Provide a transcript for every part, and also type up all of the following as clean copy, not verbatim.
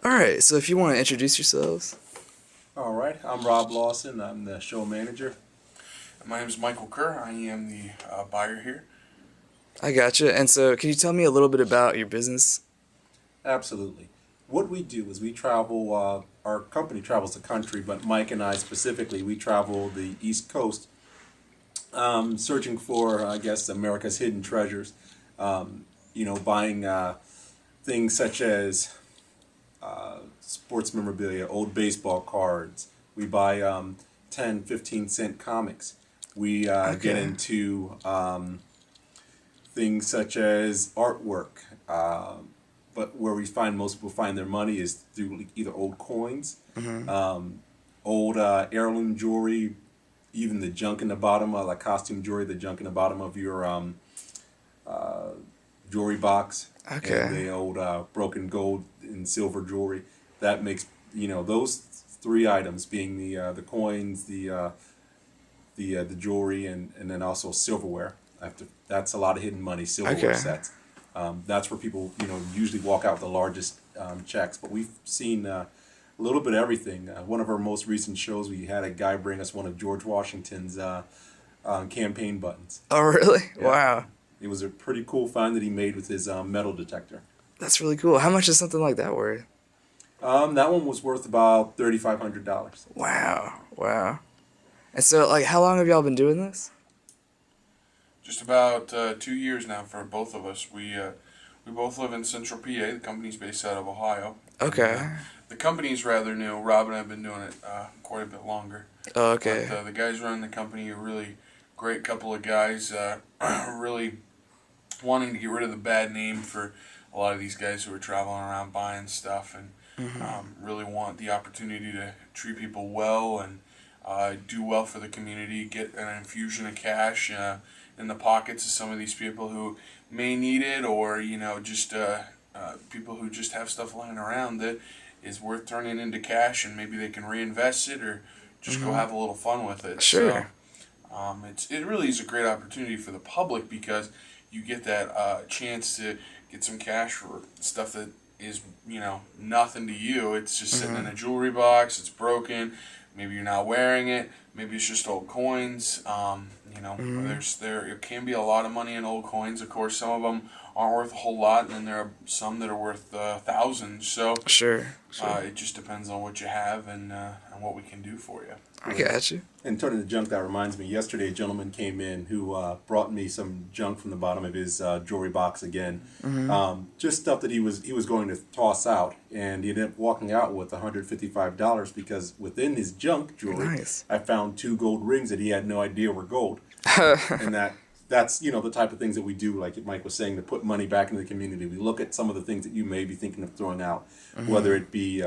Alright, so if you want to introduce yourselves. All right, I'm Rob Lawson. I'm the show manager. My name is Michael Kerr. I am the buyer here. I gotcha. And so, can you tell me a little bit about your business? Absolutely. What we do is we travel, our company travels the country, but Mike and I specifically, we travel the East Coast searching for, I guess, America's hidden treasures. Buying things such as sports memorabilia, old baseball cards. We buy 10, 15-cent comics. We get into things such as artwork. But where we find most people find their money is through either old coins, old heirloom jewelry, even the junk in the bottom, like costume jewelry, the junk in the bottom of your jewelry box, and the old broken gold and silver jewelry. That makes those three items, being the coins, the jewelry, and then also silverware. That's a lot of hidden money, silverware sets. That's where people usually walk out with the largest checks. But we've seen a little bit of everything. One of our most recent shows, we had a guy bring us one of George Washington's campaign buttons. Oh, really? Yeah. Wow. It was a pretty cool find that he made with his metal detector. That's really cool. How much is something like that worth? That one was worth about $3,500. Wow. Wow. And so, like, how long have y'all been doing this? Just about 2 years now for both of us. We both live in Central PA. The company's based out of Ohio. Okay. The company's rather new. Rob and I have been doing it quite a bit longer. Oh, okay. But the guys running the company are really great couple of guys. Really wanting to get rid of the bad name for a lot of these guys who are traveling around buying stuff, and really want the opportunity to treat people well and do well for the community, get an infusion of cash in the pockets of some of these people who may need it, or just people who just have stuff lying around that is worth turning into cash, and maybe they can reinvest it or just go have a little fun with it. Sure. So, it really is a great opportunity for the public, because you get that chance to get some cash for stuff that is nothing to you. It's just sitting in a jewelry box. It's broken. Maybe you're not wearing it. Maybe it's just old coins. There can be a lot of money in old coins. Of course, some of them aren't worth a whole lot, and then there are some that are worth thousands. So Sure. it just depends on what you have and what we can do for you. I got you. And turning to junk, that reminds me, yesterday a gentleman came in who brought me some junk from the bottom of his jewelry box again. Just stuff that he was going to toss out, and he ended up walking out with $155 because within his junk jewelry, I found 2 gold rings that he had no idea were gold. And that's the type of things that we do, like Mike was saying, to put money back into the community. We look at some of the things that you may be thinking of throwing out, whether it be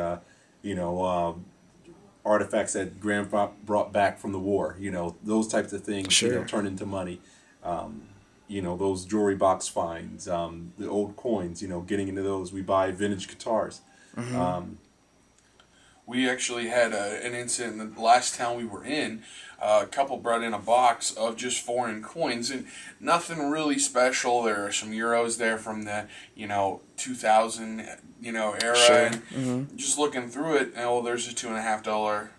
artifacts that Grandpa brought back from the war, those types of things, turn into money. Those jewelry box finds, the old coins, getting into those. We buy vintage guitars. We actually had an incident in the last town we were in. A couple brought in a box of just foreign coins, and nothing really special. There are some euros there from the 2000 era, and just looking through it, there's a $2.50,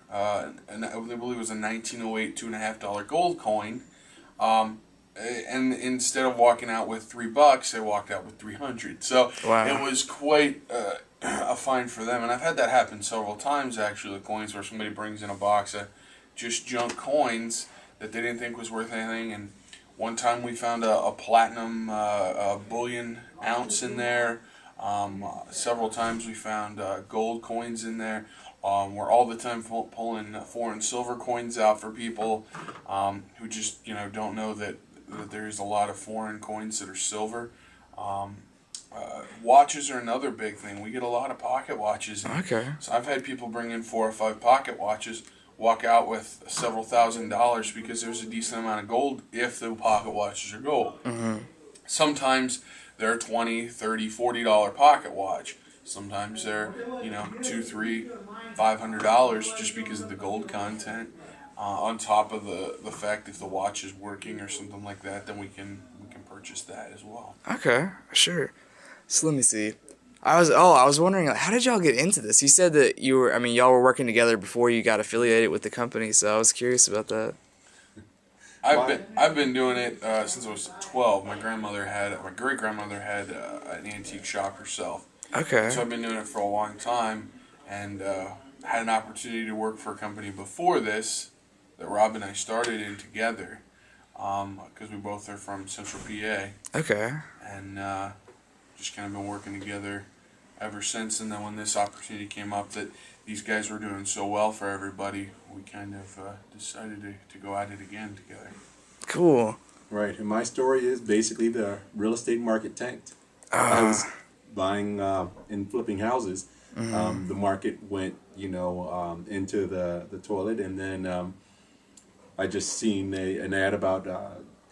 and I believe it was a 1908 $2.50 gold coin. And instead of walking out with $3, they walked out with 300. So it was quite a find for them, and I've had that happen several times actually. The coins where somebody brings in a box of just junk coins that they didn't think was worth anything, and one time we found a platinum bullion ounce in there. Several times we found gold coins in there. We're all the time pulling foreign silver coins out for people who just don't know that there's a lot of foreign coins that are silver. Watches are another big thing. We get a lot of pocket watches. So I've had people bring in 4 or 5 pocket watches, walk out with several $1,000s because there's a decent amount of gold if the pocket watches are gold. Sometimes they're $20, $30, $40 pocket watch. Sometimes they're $200, $300, $500 just because of the gold content. On top of the fact if the watch is working or something like that, then we can purchase that as well. Okay, sure. So let me see. I was wondering, like, how did y'all get into this? You said that y'all were working together before you got affiliated with the company, so I was curious about that. I've been doing it since I was 12. My great grandmother had an antique shop herself. Okay. So I've been doing it for a long time, and had an opportunity to work for a company before this that Rob and I started in together, because we both are from Central PA, Okay. and just kind of been working together ever since. And then when this opportunity came up that these guys were doing so well for everybody, we kind of decided to go at it again together. Cool. Right, and my story is basically the real estate market tanked. I was buying and flipping houses. The market went, into the toilet, and then I just seen an ad about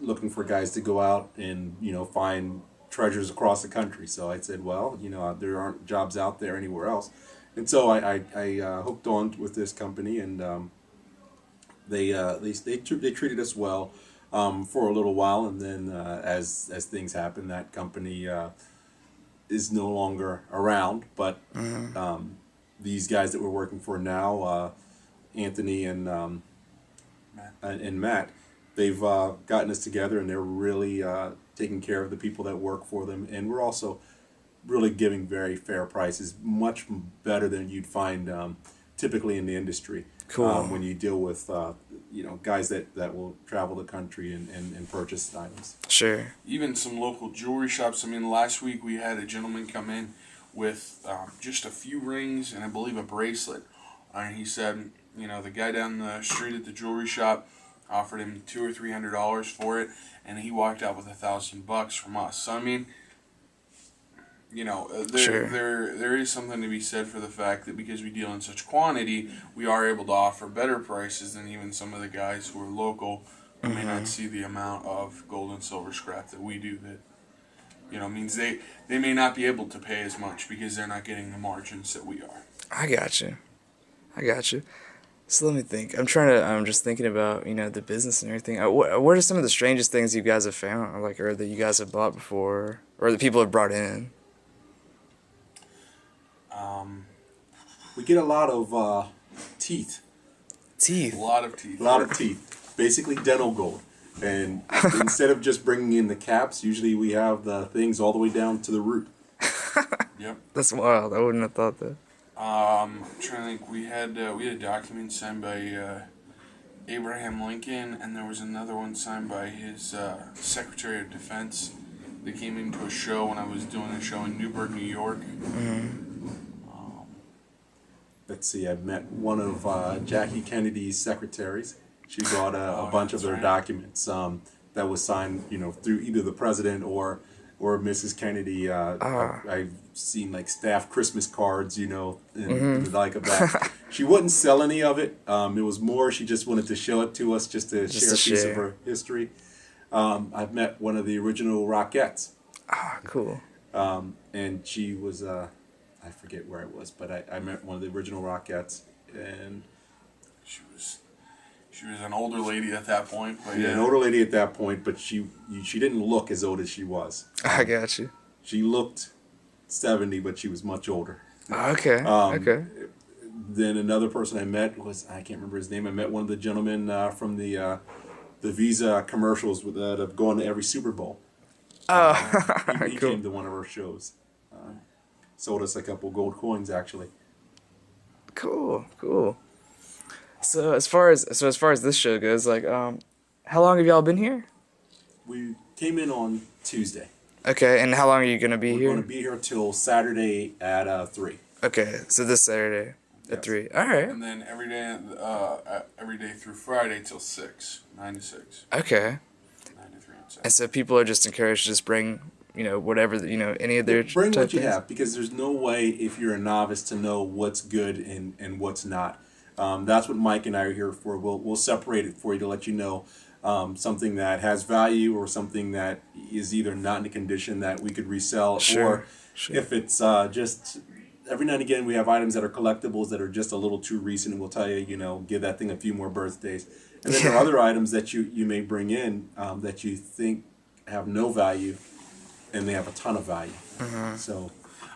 looking for guys to go out and find treasures across the country. So I said, well, there aren't jobs out there anywhere else, and so I hooked on with this company, and they treated us well for a little while, and then as things happen, that company is no longer around. But these guys that we're working for now, Anthony and Matt, they've gotten us together, and they're really taking care of the people that work for them, and we're also really giving very fair prices, much better than you'd find typically in the industry. Cool. When you deal with guys that will travel the country and purchase items. Sure. Even some local jewelry shops. I mean, last week we had a gentleman come in with just a few rings and I believe a bracelet. And he said, the guy down the street at the jewelry shop offered him $200 or $300 for it, and he walked out with $1,000 from us. So I mean, Sure. there is something to be said for the fact that because we deal in such quantity, we are able to offer better prices than even some of the guys who are local who may not see the amount of gold and silver scrap that we do. That means they may not be able to pay as much because they're not getting the margins that we are. I got you. So let me think. I'm just thinking about, the business and everything. What are some of the strangest things you guys have found, or that you guys have bought before, or that people have brought in? We get a lot of teeth. Teeth. A lot of teeth. A lot of teeth. Basically dental gold. And instead of just bringing in the caps, usually we have the things all the way down to the root. Yep. That's wild. I wouldn't have thought that. I'm trying to think. We had a document signed by Abraham Lincoln, and there was another one signed by his Secretary of Defense. They came into a show when I was doing a show in Newburgh, New York. Let's see, I met one of Jackie Kennedy's secretaries. She brought a bunch of their documents that was signed, through either the president or Mrs. Kennedy. I've seen like staff Christmas cards, and the like of that. She wouldn't sell any of it. It was more she just wanted to show it to us, just to share a piece of her history. I've met one of the original Rockettes. Cool. And she was, I forget where it was, but I met one of the original Rockettes, and She was an older lady at that point. But an older lady at that point, but she didn't look as old as she was. I got you. She looked 70, but she was much older. Okay. Okay. Then another person I met was, I can't remember his name. I met one of the gentlemen from the Visa commercials that have gone to every Super Bowl. He Cool. came to one of our shows. Sold us a couple gold coins, actually. Cool. So as far as this show goes, how long have y'all been here? We came in on Tuesday. Okay, and how long are you gonna be We're here? going to be here till Saturday at 3. Okay, so this Saturday at 3. All right. And then every day through Friday till 6, 9 to 6, Okay. 9 to 3 and 6. And so people are just encouraged to just bring, whatever, any of their Bring type what you things. have, because there's no way if you're a novice to know what's good and what's not. That's what Mike and I are here for. We'll separate it for you to let you know something that has value or something that is either not in a condition that we could resell, or if it's just every now and again we have items that are collectibles that are just a little too recent, and we'll tell you, give that thing a few more birthdays. And then there are other items that you may bring in that you think have no value, and they have a ton of value. So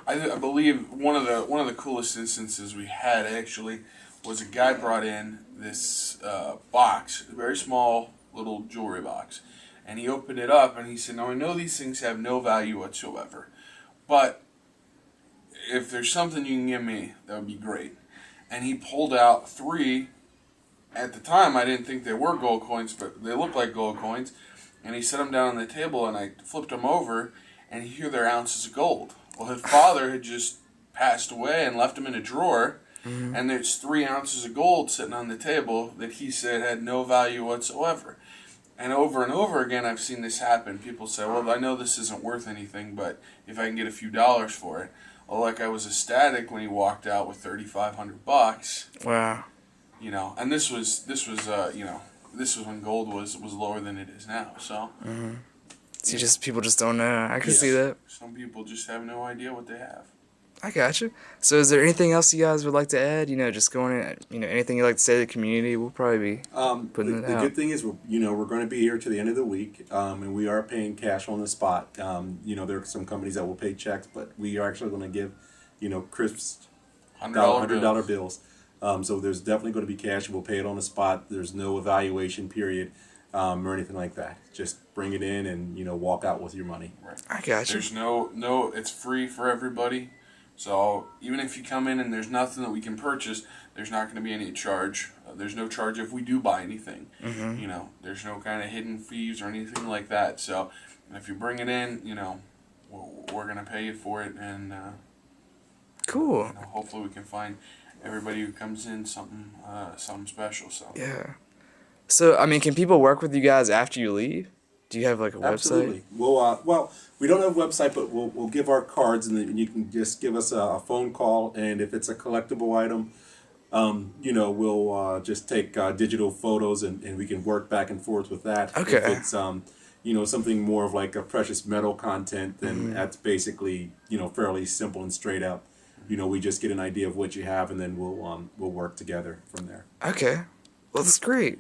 I believe one of the coolest instances we had actually was a guy brought in this box, a very small little jewelry box, and he opened it up and he said, "Now I know these things have no value whatsoever, but if there's something you can give me, that would be great." And he pulled out three. At the time, I didn't think they were gold coins, but they looked like gold coins. And he set them down on the table, and I flipped them over, and here they're ounces of gold. Well, his father had just passed away and left them in a drawer, and there's 3 ounces of gold sitting on the table that he said had no value whatsoever. And over again, I've seen this happen. People say, "Well, I know this isn't worth anything, but if I can get a few dollars for it." Well, like I was ecstatic when he walked out with $3,500. Wow. You know, and this was this was when gold was lower than it is now. So, See, just people just don't know. I can yes, see that. some people just have no idea what they have. I got you. So, is there anything else you guys would like to add? Just going in, anything you'd like to say to the community? We'll probably be putting it The out. good thing is, we're going to be here to the end of the week, and we are paying cash on the spot. There are some companies that will pay checks, but we are actually going to give, crisp $100 bills. So there's definitely going to be cash. We'll pay it on the spot. There's no evaluation period or anything like that. Just bring it in and walk out with your money. Right. I got you. There's no. It's free for everybody. So even if you come in and there's nothing that we can purchase, there's not going to be any charge. There's no charge if we do buy anything. There's no kind of hidden fees or anything like that. So if you bring it in, we're going to pay you for it, and Cool. hopefully we can find everybody who comes in something special. So Yeah. So, can people work with you guys after you leave? Do you have like a Absolutely. website? Well, we don't have a website, but we'll give our cards, and then you can just give us a phone call. And if it's a collectible item, we'll just take digital photos, and we can work back and forth with that. Okay. If it's something more of like a precious metal content, then that's basically fairly simple and straight up. We just get an idea of what you have, and then we'll work together from there. Okay. Well, that's great.